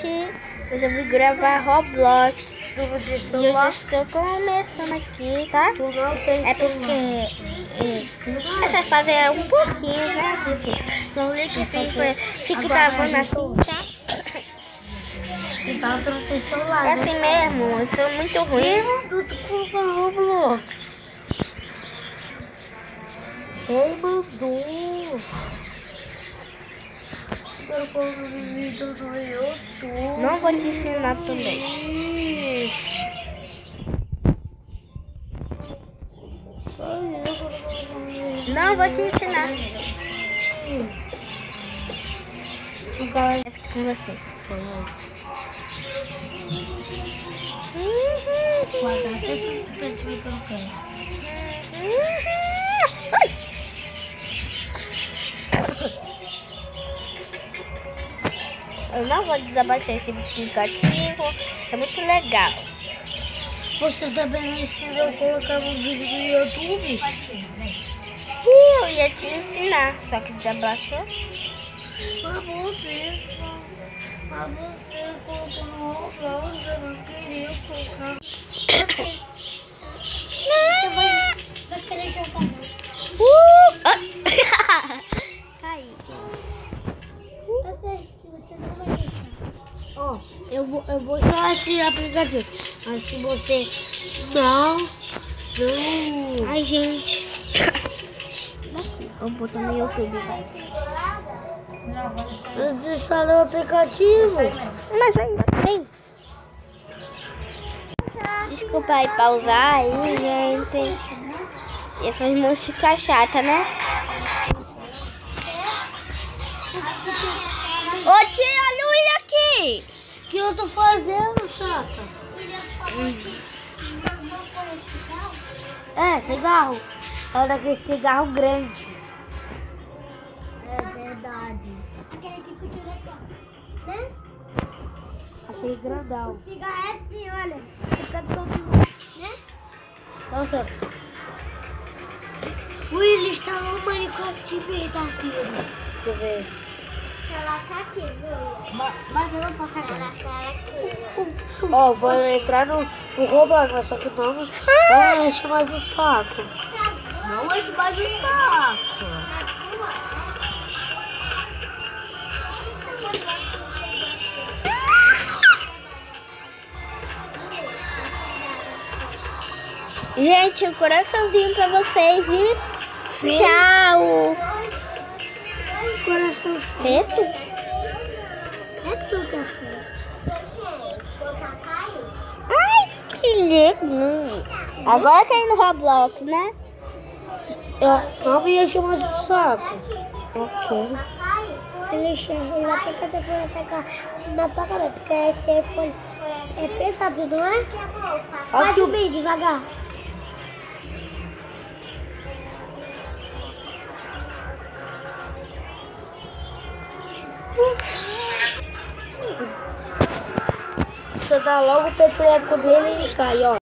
gente, hoje eu vim gravar Roblox e hoje estou começando aqui, tá? É porque essa fase é um pouquinho, né, difícil. No link fica gravando assim, tá? É assim mesmo, eu tô muito ruim. Eu tô com Roblox. Ei, mandou. Não vou te ensinar também. Não vou te ensinar. O galera vai ficar com você. Eu não vou desabaixar esse aplicativo, é muito legal. Você também me ensinou a colocar um vídeo no YouTube? Eu ia te ensinar, só que desabaixou. Mas você colocou no Roblox, eu não queria colocar. Você vai querer jogar não? Caí. Ó, eu vou usar esse aplicativo, mas se você não. Ai, gente. Vamos botar no YouTube, vai. Eu desinstalei o aplicativo. Mas ainda tem. Desculpa aí pausar aí, gente. Essas músicas chatas, né? Ô tia, olha o William aqui. O que eu tô fazendo, chata? É, cigarro. É daquele cigarro grande. É verdade. Aquele que continua assim, ó. Né? Aquele grandão. O cigarro é assim, olha. Fica todo, né? Nossa. O William está no Minecraft verdadeiro. Deixa eu ver. Ela tá aqui, viu? Mas eu não posso agora. Ela tá aqui. Ó, vou entrar no Roblox, mas só que não enche mais o saco. Não enche mais o saco. Gente, um coraçãozinho pra vocês, e tchau. Coração Feto? é tudo café. Ai, que lindo. Agora tá indo no Roblox, né? Não me enche mais o saco. Ok. Se lixar, ele vai ter que atacar na tua cabeça, porque esse telefone é pesado, não é? Vai subir devagar. Deixa eu dar logo o peteleco dele e cai, ó.